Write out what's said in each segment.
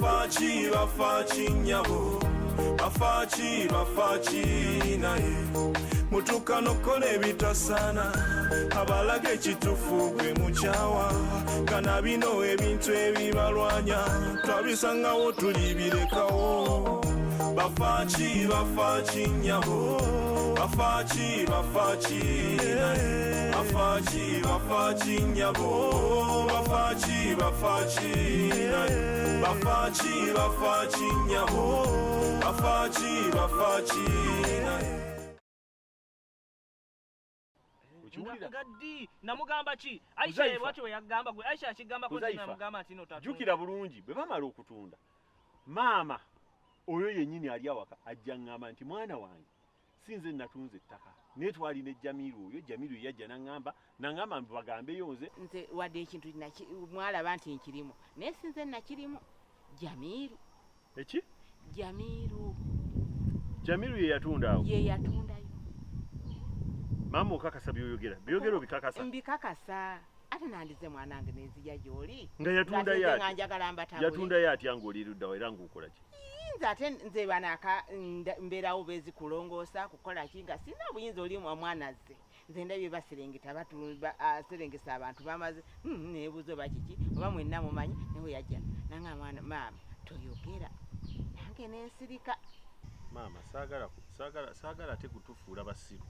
bafaaki nyabo bafaaki naye mutuuka n'okkola ebitasaana abalaga ekituufu gwe mukyawa kana bino ebintu ebibalwanya twabisangawo tulibirekawo bafaaki nyabo bafaaki naye bafaaki nyabo bafaaki naye bafaaki nyabo bafaaki naye Gaddi namugamba ki Aisha bwatyo yagamba gwe Aisha akigamba ko namugamba ati no tatu jukira bulungi bwe bamala okutunda maama oyo yennyini ali awaka ajja ngamba nti mwana wange sinze natunze ettaka netwali ne Jamiru oyo Jamiru yajja nangamba bagambeyo nze wadde ekintu mwalaba nti nkirimu naye sinze nakirimu Jamiru eki Jamiru ye yatunda awo ye yatundayo mama okakasa byogera obikakasa mbikakasa ate nandize mwanange nezija gyoli nga yatunda yati yangu oliruddawo era ng'okola ki nze ate nze banaka mbeerawo bezi kulongoosa kukola ki nga sina buyinza oli omwana zze nze ndabye baserengeta serengesa abantu bamaze nebuzo bakiki oba mwenna mumanyi newe yajja nanga mwana maama toyogera nange nensirika maama saagala ate kutufuula basiru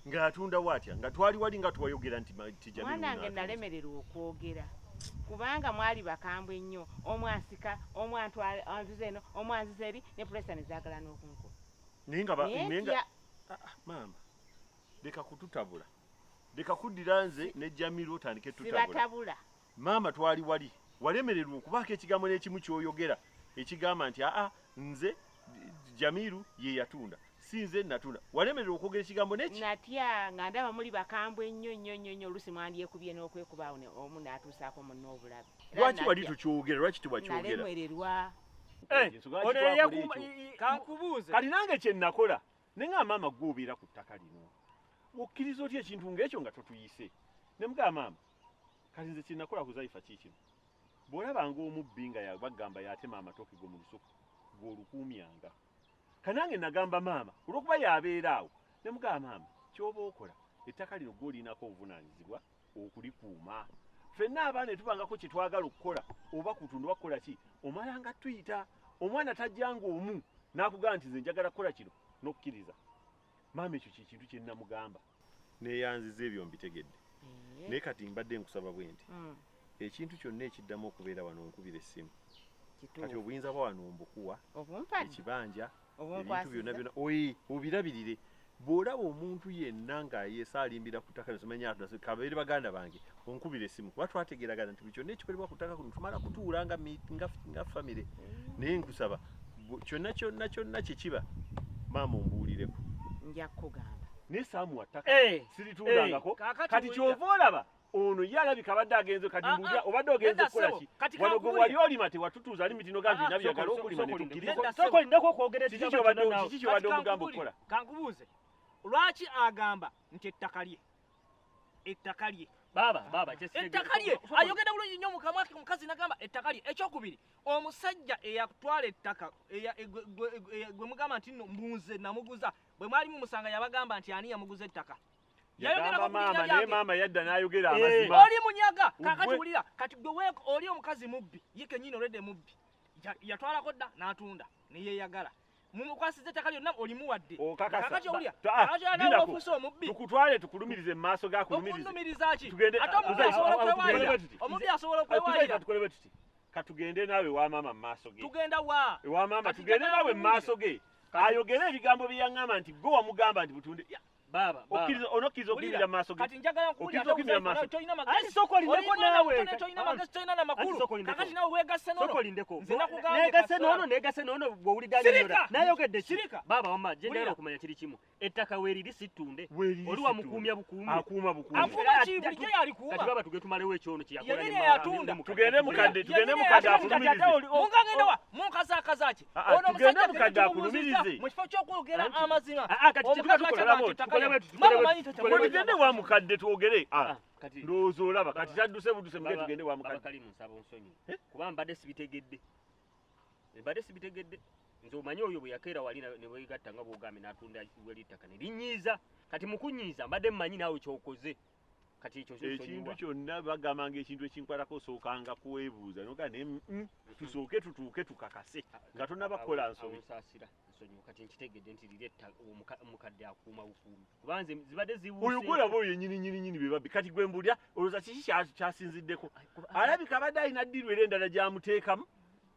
nga atunda watya nga twali wali nga tuwayogera nti Jamiru mwanange nalemererwa okwogera kubanga mwali bakambwe ennyo omwansika omwantuze eno omwanziza eri ne puresa nezaagala n'okunkola nenga maama leka kututabula leka kuddira nze ne Jamiru otandike tutabula maama twali wali walemererwa okubaako ekigambo n'ekimu kyoyogera ekigamba nti nze Jamiru ye yatunda sinze natunda walemererwa okwogera ekigambo neki natya nga ndaba muli bakambwe ennyo olusi mwandyekubye n'okwekubaawo omu n'atuusaako munno obulabe lwaki wali tukyogera lwaki tubakyogera nalemererwa kankubuuze kati nange kye nakola ne nga maama gw'obeera ku ttaka lino okkiriza otya ekintu ng'ekyo nga totuyise ne mugaa maama kati nze kye nakola ku Zaifa kiikino bw'olabanga omubbi nga bagamba yatema amatooke go mu lusuku gw'olukuumyanga kanange nagamba maama olwokuba yabeera awo ne mugaa maama kyoba okola ettaka lino gw'olinako obuvunaanyizibwa okulikuuma ffenna abaana etubangako kye twagala okukola oba kutunda oba kukola ki omalanga tuyita omwana tajjanga omu n'akugamba nti nze njagala kukola kino n'okkiriza maama ekyo kintu kye nnamugamba neeyanziza ebyo mbitegedde naye kati mbadde nkusaba bwe nti ekintu kyonna ekiddamu okubeera wano nkubira essimu kati obuyinza bwa wano mbukuwa ekibanja ebintu byonna obirabirire bw'olaba omuntu yenna ng'ayeesaalimbira ku ttaka netumanya kabeere baganda bange onkubira essimu kuba twategeeragana nti buli kyonna ekikolebwa ku ttaka kuno tumala kutuula nga famire naye nkusaba kyonna kye kiba maama ombuulireko nja kukugamba naye saamuwa ttaka siritundangako kati kyova olaba ono ye alabika abadde agenze kati mbulira obadde ogenze okukola ki wano gwe wali olima tewatutuuza limitino ga nti nabyagala okulima ne tukkiriza kiki kyobadde omugamba okukola kankubuuze lwaki agamba nti ettaka lye baba ettaka lye ayogera bulungi nnyo mukamwa ke mukazi nagamba ettaka lye ekyokubiri omusajja eyatwala ettaka gwe mugamba nti nno mbunze namuguza bwe mwalimu musanga yabagamba nti ani yamuguza ettaka yagamba maama naye maama yadda n'ayogera amazima oli munyaga kakati wulira kati gwe oli omukazi mubbi ye kennyini olwedde mubbi yatwalako dda n'atunda neyeeyagala mumukwasiza ettaka lyonna olimuwadde kakati owulira nawe ofuuse omubbi tukutwale tukulumirize mu maaso gakulumiriza ki ate omubbi asobola okwewaalira omubbi asobola okwewaalira tukolebe tuti katugende naawe wa maama mu maaso ge tugenda wa maama tugende naawe mu maaso ge ayogere ebigambo bye yaŋŋamba nti gwe wamugamba nti butunde baba onokkiriza okuyimira mu maaso ge kati njagala okuyimira mu maaso toyina magezi sokolindeko nawe toyina magezi toyina n'amakulu kakati nawe weegasse n'ono sokolindeko nze nakugambye negase n'ono bw'owuliganya nayogedde kirika baba wamma gye njagala okumanya kiri kimu ettaka weeriri sittunde oli wamukuumya bukuumi akuuma ki bulijjo yalikuuma kati baba tuge tumalewo ekyono kye yakola ne yatunda tugende mukadde akulumirize mungagenda wa munkazaakaza ki ono tugende mukadde akulumirize mu kifo ky'okwogera amazima tugende wa mukadde twogere ndowooza olaba kati tadduse buduse muge tugende wa mukadde Kalimu nsaba onsonyi kuba mbadde sibitegedde ebadde sibitegedde nze omanyi oyo bwe yakeera wali ne bwegatta nga bw'ogambe n'atunda w'elittaka ne linnyiiza kati mu kunyiiza mbadde mmanyi naawe kyokoze kati ekyo ekintu kyonna bagambanga ekintu ekinkwatako osookanga kuweebuuza noga tusooke tutuuke tukakase nga tonnabakola nsobi nsaasira nsonyiwa kati nkitegedde nti liretta omukadde akuuma bukuumi kuba nze zibadde ziwuuse oyo gwolaba oyo nyini bye babbi kati gwe mbulya olowooza kiki kyasinziddeko alabika abadde alina ddiirwa era endala gyamuteekamu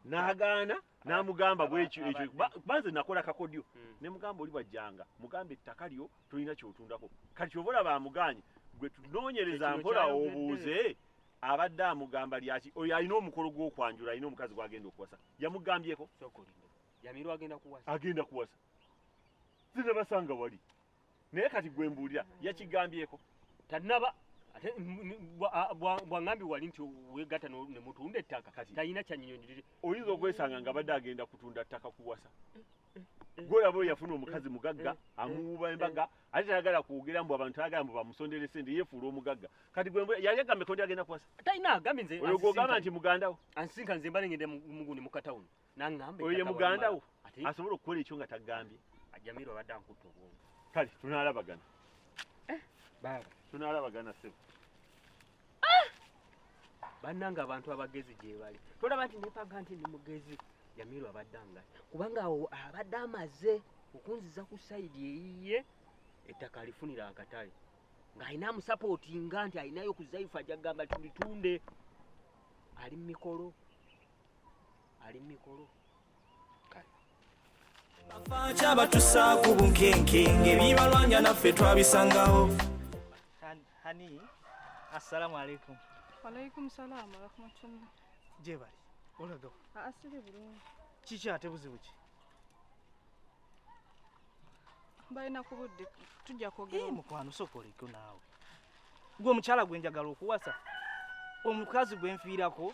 n'agaana n'amugamba bwekyo ekyo banze nakola kakodyo ne mugamba oli bwajjanga mugamba ettaka lyo tolina kyotundako kati kyova olaba amuganye gwe tunoonyereza mpola obuuze abadde amugamba lyaki oyo alina omukolo gw'okwanjula alina omukazi gwagenda okuwasa yamugambyeko Jamiru agenda kuwasa zina basanga wali naye kati gwe mbuulira yakigambyeko tannaba ate bwangambye wali nti wegatta ne mutunda ettaka talina kyanyinyonnyolire oyinza okwesanga nga badde agenda kutunda ttaka kuwasa gwolaba oyo yafuna omukazi mugagga amuwuba embaga ate tayagala kwogera mbu abantu tayagala mbu bamusondere sente yeefuula omugagga kati gwe yali agambe kondi agenda kuwasa talina agambye nze oyo gwogamba nti mugandawo ansinka nze mbale ngende muguni mukatawuni naŋŋambe oyo ye mugandawo asobola okukola ekyo nga taggambye Jamiru abadde ankutta obwongo kale tunaalabagana baba tunaalabagana ssebo bannanga abantu abagezi gye bali tolaba nti nepaga nti ndi mugezi Jamiru abadde angaye kubanga awo abadde amaze okunziza ku sayidi eyiye ettaka alifunira akatale ng'alina amusapootinga nti alinayo ku zaifu ajja kugamba tulitunde ali mu mikolo bafaaki abatusaako bunkenkenge ebibalwanya naffe twabisangawo hani assalamu alaikum Walaikum salam wa rahmatullah. gye bali olagawo Asili bulungi. kiki ate buzibu ki Balina ku budde tujja kwogera. mukwano sokoliko naawe gwe omukyala gwe njagala okuwasa omukazi gwe nfiirako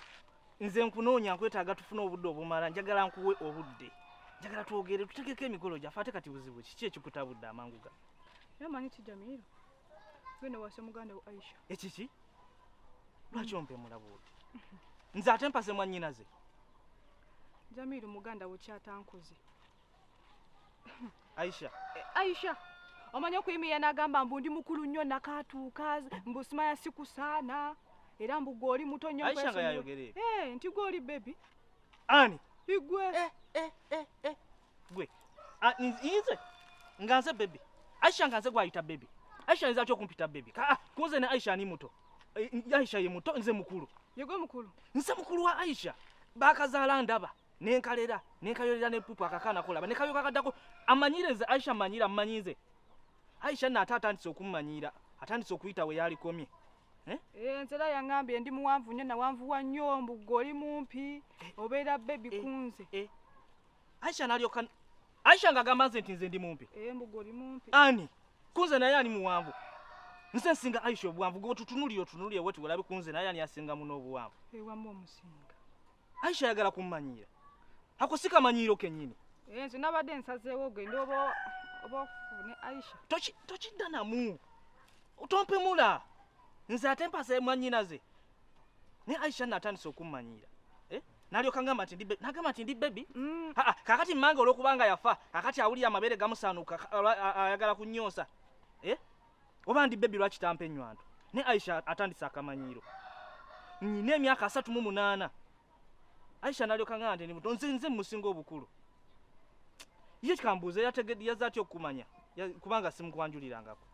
nze nkunoonya nkwetaaga tufune obudde obumala njagala nkuwe obudde njagala twogere tutegeko emikolo gyaffe ate kati buzibu kiki ekikutabudde amangu ga Yamanyi ki Jamiru? Genda wase muganda wo Aisha. ekiki lwaki ompemula bwoti nze ate mpase mwannyinaze Jamiru muganda wo kyatankoze. Aisha Aisha omanyi okuyimira n'agamba mbu ndi mukulu nnyo nakatuuka mbu simanya siku saana era mbu gw'oli muto nnyo Aisha nga yayogere nti gw'oli bebi ani igwe gwe nze nga nze bebi Aisha nga nze gwayita bebi Aisha nze atya okumpita bebi kunze ne Aisha ni muto Aisha ye muto nze mukulu yegwe mukulu nze mukulu wa Aisha bakazaala ndaba nenkalera nenkayolera nepupu akakaana kolaba nekayoka kaddako amanyire nze Aisha manyira mmanyize Aisha naate atandise okumumanyira atandise okuyita we yalikomye ensera yaŋŋambye ndi muwanvu nnyo nawanvuwa nnyo mbu gw'oli mumpi obeera bebi kunze Aisha nalyoka Aisha ng'agamba nze nti nze ndi mumpi mbu gw'oli mumpi ani kunze naye ani muwanvu nze nsinga Aisha obuwanvu gwe tutunulire wetu walabe kunze naye ani asinga muno obuwanvu ewamu omusinga Aisha yagala kummanyira ako si kamanyiiro kennyini nze nabadde nsazeewo ogende oba ofune Aisha tokidda namu otompemula nze ate mpase mwannyinaze ne Aisha natandise okummanyira nalyoka ngamba nti ndi bebi kakati mmanga olwokubanga yafa kakati awulira amabere gamusaanuka ayagala kunyoosa oba ndi bebi lwaki tampa ennywanto ne Aisha atandise akamanyiiro nyina emyaka 38 Aisha nalyoka ngamba nti ndi muto nze musinga obukulu ye kambuuze yaza atya okumanya kubanga simukwanjulirangako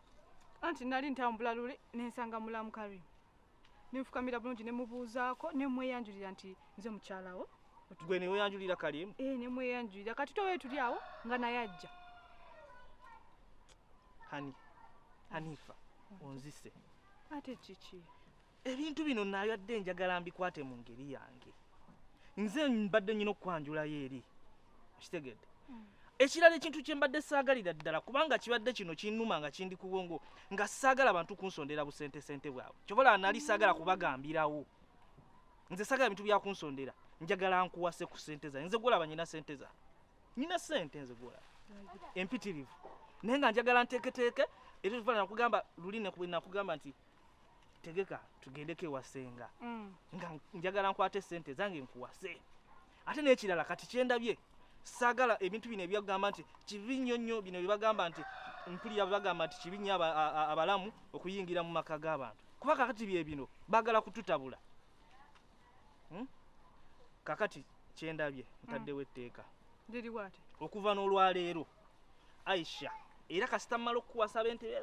anti nali ntambula luli nensanga mulamu Kalimu nenfukamira bulungi nemubuuzaako nemweyanjulira nti nze mukyalawo gwe neweyanjulira Kalimu nemweyanjulira kati towe tuli awo nga naye ajja Hanifa onzise ate kiki ebintu bino nayadde njagala mbikwate mu ngeri yange nze mbadde nyina okwanjulayo eri okitegedde ekirala ekintu kye mbadde saagalira ddala kubanga kibadde kino kinnuma nga kindi ku bwongo nga saagala bantu kunsondera busente bwabwe kyobola nali saagala kubagambirawo nze saagala bintu bya kunsondera njagala nkuwase ku sente zange nze gwolaba nyina sente zange nyina sente nze gwolaba empitirivu naye nga njagala nteeketeeke era tuvala nakugamba luli nakugamba nti tegeka tugendeko ewasenga nga njagala nkwate sente zange nkuwase ate n'ekirala kati kyendabye saagala ebintu bino ebyagamba nti kibi nnyo nnyo bino bye bagamba nti mpulira bagamba nti kibi nnyo abalamu okuyingira mu maka g'abantu kuba kakati bye bino baagala kututabula kakati kyendabye ntaddewo etteeka liri bw'ati okuva n'olwaleero Aisha era kasita mmala okuwasaba entebe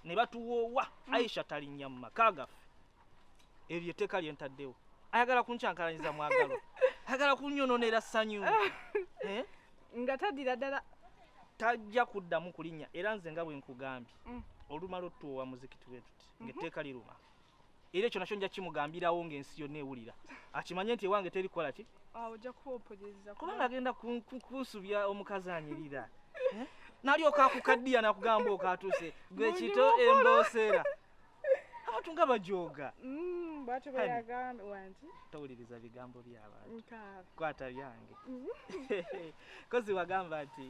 ne batuwoowa Aisha talinnya mu maka gaffe ebyo etteeka lye ntaddewo ayagala kunkyankalanyiza mwagalo ayagala kunnyonoonera ssanyu nga taddira ddala tajja kuddamu kulinnya era nze nga bwe nkugambye olumala otuwa muzikiti bwe tuti ng'etteeka liruma era ekyo nakyo nja kimugambirawo ng'ensi yonna ewulira akimanye nti ewange terikola ki ojja kuba opojeza kubanga agenda kunsubya omukazi anyirira nalyoka akukaddiya nakugamba okaatuuse gwe kito embooseera abantu nga bajooga bwatyo bweyagambe wanti towuliriza bigambo by'abantu kwata byange kozi wagamba nti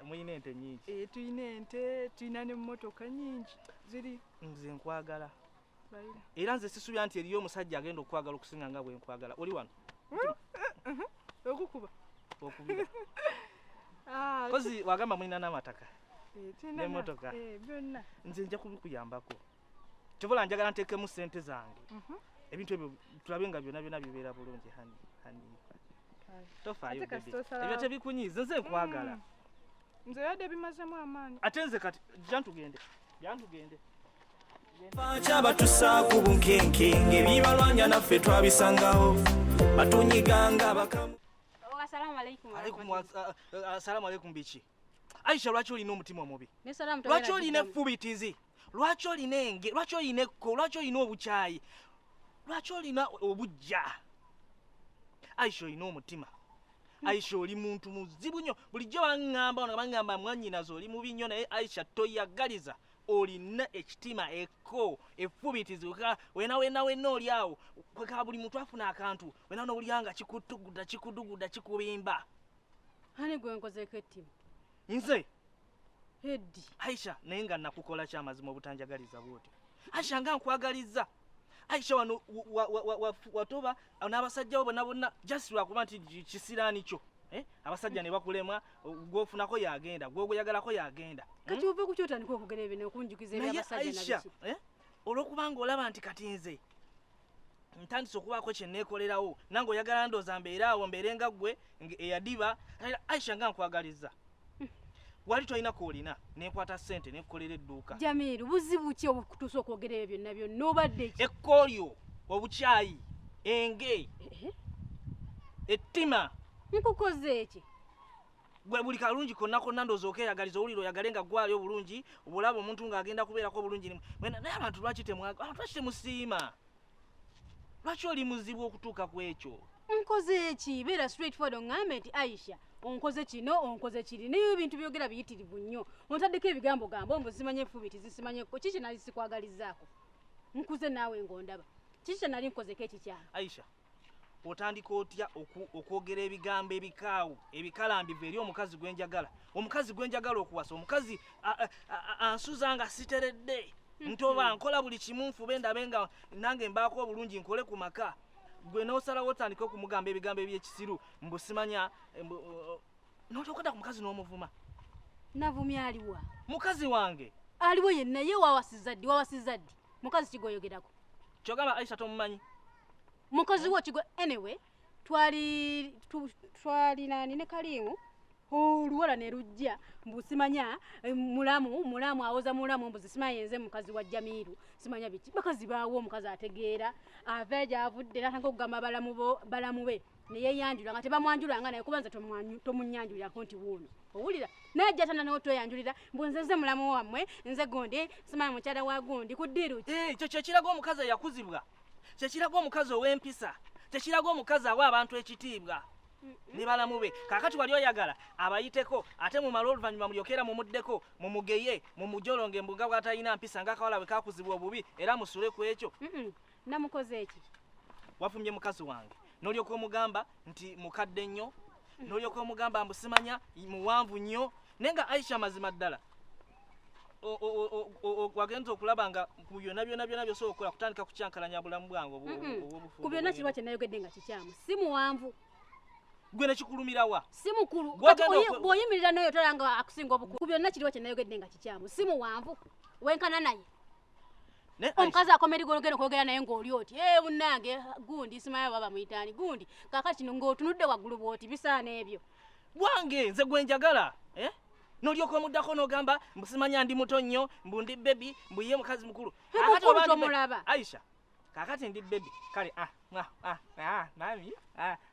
muyina ente nyingi tuyina ente tuyina n'emmotoka nyingi ziri nze nkwagala era nze sisubya nti eriyo omusajja agenda okwagala okusinga nga bwe nkwagala oli wano okukuba okubira kozi wagamba mulina n'amataka n'emmotoka byonna nze nja kubikuyambako kyobola njagala nteekemu ssente zange ebintu ebyo tulabe nga byonna byonna bibeera bulungi hanifa tofaayo ebyo tebikunyiiza nze nkwagala nze yadde bimazemu amaanyi ate nze kati jantugende Bakyabatusaako bunkenkenge bibalwanya naffe twabisangawo batunyiganga bakamu. Assalamu alaikum biki Aisha lwaki olina omutima omubi lwaki olina effubitizi lwaki olina enge lwaki olina ekko lwaki olina obukyayi lwaki olina obujja Aisha olina omutima Aisha oli muntu muzibu nnyo bulijjo bangamba mwannyinaze oli mubi nnyo naye Aisha toyagaliza olina ekitima ekko effubitizi wena oli awo kweka buli muntu afuna akantu wena n'olyanga kikuduguda kikubimba hani gwe nkozeeko ettima nze heddi Aisha naye nga nakukola kyamazima obutanjagaliza bwotyo Aisha nga nkwagaliza Aisha wano watoba n'abasajja bo bonna just lwakuba nti kisiraani kyo abasajja ne bakulema gwofunako yagenda gwogoyagalako yagenda kati uve kukyotandika okugera ebyo nekunjukiza ebyabasajja nabiki olwokubanga olaba nti kati nze ntandise okubaako kye neekolerawo nange oyagala ndooza mbeeraawo mbeere nga ggwe eyadiba Aisha nga nkwagaliza wali tolina koolina nenkwata ssente nekukolera edduuka Jamiru buzibu ki obukutuusa okwogera ebyo byonna byonna obadde ki ekkoolyo obukyayi enge ettima nkukoze eki gwe buli kalungi konna ndooza okeyagaliza owulira oyagale nga gwali obulungi obulaba omuntu ng'agenda kubeerako obulungi naye abantu lwaki temusiima lwaki oli muzibu okutuuka ku ekyo nkoze eki beera straight forward oŋŋambe nti Aisha onkoze kino onkoze kiri naye ebintu byogera biyitirivu nnyo ontaddeko ebigambo gamba ombu simanye effubitizi simanyeko kiki nali sikwagalizaako nkuze naawe ng'ondaba kiki kyenali nkozeko ekikyalo Aisha otandika otya okwogera ebigambo ebikaawu ebikalambivu eri omukazi gwenjagala okuwasa omukazi ansuza nga siteredde ntoba nkola buli kimu nfube ndabe nga nange mbaako obulungi nkole ku maka gwe n'osalawo otandika okumugamba ebigambo ebyekisiru mbusimanya n'otokota ku mukazi n'omuvuma navumya aliwa mukazi wange aliwo yenna ye wawasiza ddi mukazi kigoyogerako kyogamba Aisha tomumanyi mukazi wo kigo anyway twali nani ne Kalimu oluwala ne lujja mbusimanya mulamu awoza mulamu mbuzi simanya yenze mukazi wa Jamiru simanya biki bakazi baawo omukazi ategeera aveja avudde natanga okugamba balamu be naye yanjula nga tebamwanjulanga naye kubanza tomunyanjulira nti wuuno owulira najja tana n'otoyanjulira mbunzeze mulamu wammwe nze gundi simanya mukyala wa gundi kuddiru ekyo kyekiraga omukazi eyakuzibwa kyekiraga omukazi ow'empisa kyekiraga omukazi awa abantu ekitiibwa ne balamu be kaakati wali oyagala abayiteko ate mumala oluvannyuma mulyokera mumuddeko mumugeye mumujolonge embunga bwatalina mpisa ng'akawala bwe kakuzibwa obubi era musule ku ekyo namukoze eki wafumye mukazi wange n'olyoka omugamba nti mukadde nnyo n'olyoka omugamba mbusimanya muwanvu nnyo naye nga Aisha mazima ddala wagenza okulaba nga ku byonna byosobola okukola kutandika kukyankalanya bulamu bwange obwobufu ku byonna kirwa kye nayogedde nga kikyamu si muwanvu gwe ne kikulumirawa si mukulu Gwagala bw'oyimirira n'oyo tolanga akusinga obukulu byonna kiriwo kye nayogedde nga kikyamu si muwanvu wenkana naye omukazi akomerigono genda okwogera naye ng'oli oti munnange gundi simanyi baba muyitaani gundi kaakati kino ng'otunudde waggulu bw'oti bisaana ebyo bwange nze gwe njagala n'olyoka omuddako n'ogamba mbusimanya ndi muto nnyo mbu ndi bebi mbu ye mukazi mukulu mukulu tomulaba Aisha kaakati ndi bebi kale nami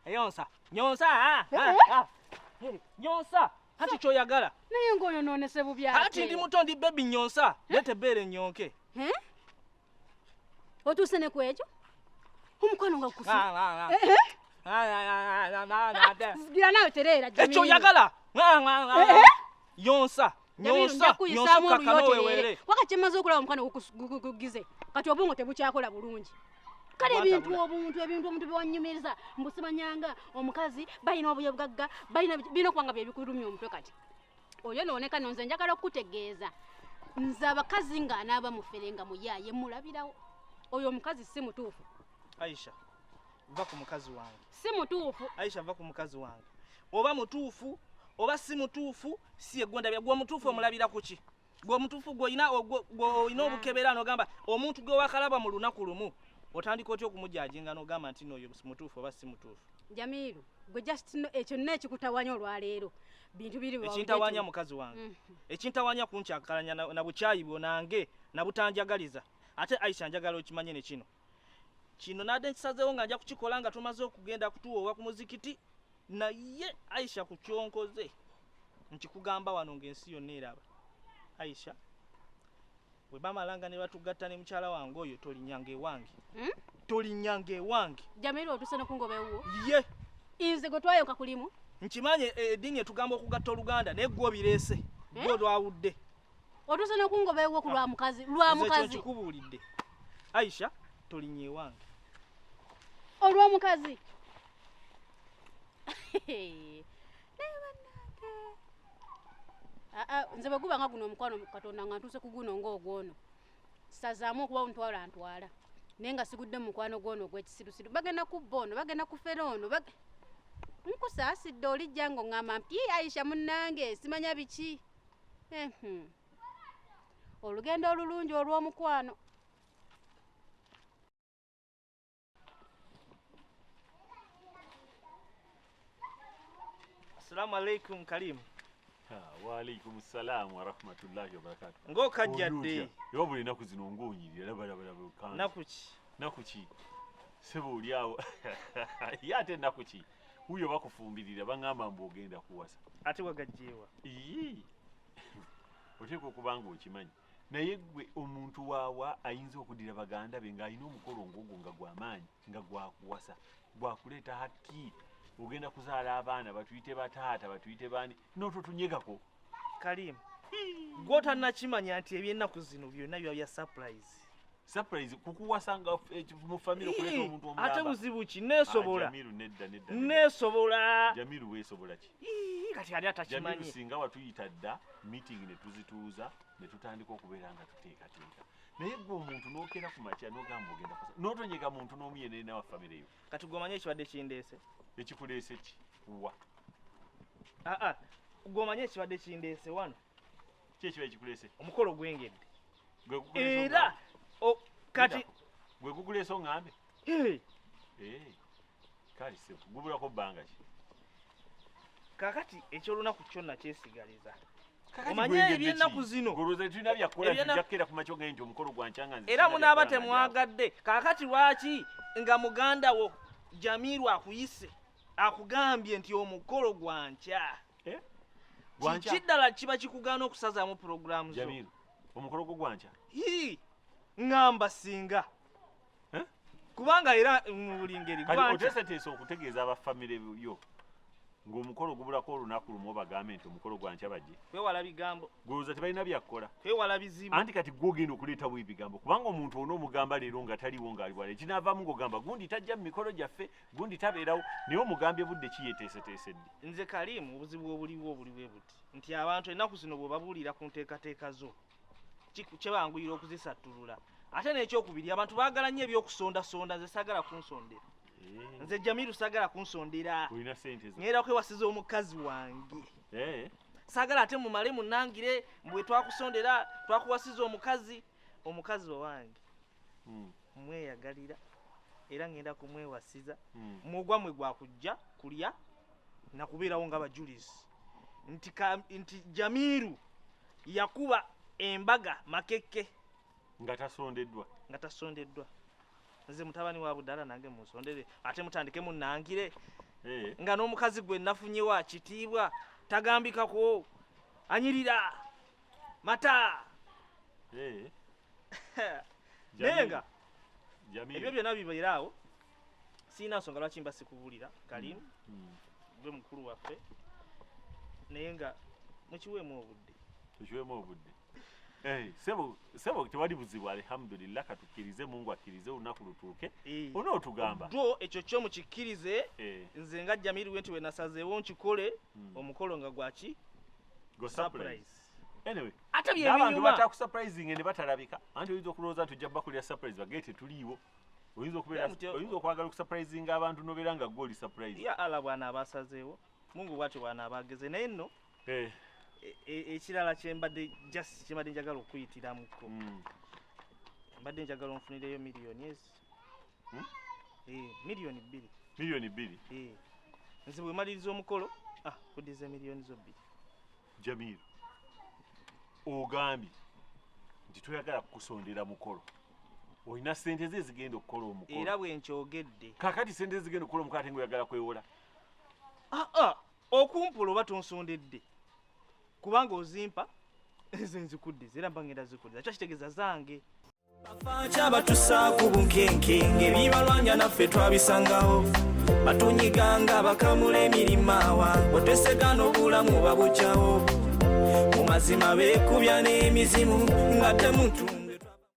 yonsa nyonsa nyonsa kati kyoyagala naye ng'oyonoonese bubi ate kati ndi muto ndi bebi nyonsa leta ebbeere nnyonke otuuse ne ku ekyo omukwano nga kusi gira nawe tereera ekyo oyagala yonsa nyonsa waka kyemaze okulaba omukwano gugize kati obwongo tebukyakola bulungi kale ebintu omuntu bewanyumiriza mbusimanyanga omukazi balina obuyobugagga birina okubanga byebikulumya omutwe kati oyo nooneka nonze njagala okukutegeeza nze abakazi ng'anaaba mufere nga muyaaye mulabirawo oyo omukazi si mutuufu Aisha va ku mukazi wange si mutuufu Aisha va ku mukazi wange oba mutuufu oba si mutuufu si egondabya gwe mutuufu omulabira ku ki gwe mutuufu gw'olina obukebera n'ogamba omuntu gwe wakalaba mu lunaku lumu otandika otya okumujajinga n'ogamba nti n'oyo mutuufu oba si mutuufu Jamiru gwe just ekyo n'ekikutawanya olwaleero bintu biri ekintawanya mukazi wange ekintawanya kunkyakalanya na bukyayi bwonange na butanjagaliza ate Aisha njagala okimanye ne kino nadde nkisazeewo nga nja kukikola nga tumaze okugenda kutuwoowa ku muzikiti naye Aisha ku kyonkoze nkikugamba wano ng'ensi yonna eraba Aisha bwe bamalanga ne batugatta ne mukyala wange oyo tolinnyanga ewange Jamiru otuse nokungobewo ye inze gwe twayoka kulimu nkimanye eddiini etugamba okugatta oluganda naye gwe obireese gwe olwawudde otuse nokungobewo ku lwamukazi nkikubuulidde Aisha tolinnya ewange olw'omukazi nze bwe guba nga guno omukwano katonda nga ntuuse ku guno ng'ogwono sazaamu okuba ontwala ntwala naye nga sigudde mu mukwano gwono ogw'ekisirusiru bagenda kubba ono bagenda kufera ono nkusaasidde olijja ng'oŋŋamba mpi Aisha munnange simanya biki olugendo olulungi olw'omukwano Assalamu alaikum Kalimu. Wa alaikum salam wa rahmatullahi wa barakatuh. Ng'okajjadde. Yo buli naku zino ng'onyirira laba kanza. Nakuki. Sebo oli awo. Yate nakuki. Huyo bakufumbirira bangamba mbu ogenda kuwasa. Ate wagajjeewa. Oteekwa okubanga okimanyi. Naye gwe omuntu waawa ayinza okudira baganda be ng'alina omukolo ng'ogwo nga gw'amaanyi nga gwakuwasa gwakuleeta haki. Ogenda kuzaala abaana batuyite bataata batuyite bani n'ototunyegako Kalimu gw'otannakimanya nti eby'ennaku zino byonna biba bya surprise kukuwasanga mu famire okuleeta omuntu omulamba ate buzibu ki neesobola Jamiru nedda neesobola Jamiru weesobola ki kati ali atakimanyi Jamiru singa watuyita dda meeting ne tuzituuza ne tutandika okubeera nga tuteekateeka naye gwe omuntu n'okeera ku makya n'ogamba ogenda kusa n'otonyega muntu n'omuyenere wa famire yo kati gw'omanyi ekibadde kindeese ekikuleese ki wa gw'omanyi ekibadde kindeese wano ki ekiba ekikuleese omukolo gwengedde era kati gwe gukuleese oŋŋambe kale se gubulako bbanga ki kakati ekyolunaku kyonna kyesigaliza omanye eby'ennaku zino tulina byakola tujakkera ku makyo gaye nti omukolo gwankyanga era munaaba temwagadde kakati lwaki nga muganda wo Jamiru akuyise akugambye nti omukolo gwankya kiddala kiba kikugaana okusazaamu puroguramu zo Jamiru omukolo gwo gwankya ŋŋamba singa kubanga era mu buli ngeri gwankya oteeseteese okutegeeza abafamire yo ng'omukolo gubulako olunaku lumu obagambe nti omukolo gwankya bajje kwewala bigambo gwolowooza tebalina byakkola kwewala bizibu anti kati gwogenda okuleetawo ebigambo kubanga omuntu ono omugamba leero nga taliwo ng'ali wala ekinaavaamu ng'ogamba gundi tajja mu mikolo gyaffe gundi tabeerawo naye omugambye budde ki yeeteeseteesedde nze Kalimu obuzibu obuliwo obuliwe buti nti abantu ennaku zino bwe babuulira ku nteekateeka zo kyebanguyira okuzisattulula ate n'ekyokubiri abantu baagala nnyo ebyokusondasonda nze saagala kunsondera nze Jamiru sagala kunsondera Ulina sente zo. ngera okwewasiza omukazi wange sagala ate mumale munangire mbwe twakusondera twakuwasiza omukazi wange mweyagalira era ngenda kumwewasiza mugwa mwe gwa kujja kulya na kubeerawo nga bajulizi nti Jamiru yakuba embaga makeke nga tasondeddwa nze mutabani wa Budala nange musondere ate mutandike munangire nga n'omukazi gwe nafunyewa kitiibwa tagambikako anyirira mata nenga ebyo byonna bibeeraawo siina nsonga lwaki mba sikubulira Kalimu gwe mukulu waffe naye nga mukiweemu obudde sebo tewali buzibu alhamdulillah katukkirize Mungu akkirize olunaku lutuuke onootugamba ddo ekyo kyo mukikkirize nze nga Jamiru nti we nasazeewo nkikole omukolo nga gwaki surprise anyway ate abantu batakusurprising ne batalabika anti oyinza okulowooza nti ojja bakulira surprise bagee tetuliiwo oyinza okwagala okusurprising abantu nobeera nga gwe oli surprise ya ala bwana abasazeewo Mungu bwati bwana abageze naye nno ekirala kyembadde njagala okuyitiramuko mbadde njagala onfunireyo miliyoni miliyoni 2 nze bwe maliriza omukolo kuddiza miliyoni zo 2 Jamiru ogambye nti toyagala kukusondera mukolo olina sente ze zigenda okukola omukolo era bwe nkyogedde kakati sente zigenda okukola omukolo ate ngaoyagala kwewola okumpula oba tonsondedde kubanga ozimpa nze nzikuddiza era mba ngenda zikuddiza kyo kitegeeza zange bafaaki abatussa ku bunkenkenge bibalwanya naffe twabisangawo batunyiganga bakamula emirimaawa bwetwesegana obulamu babukyawo mu mazima beekubya n'emizimu nga temutunga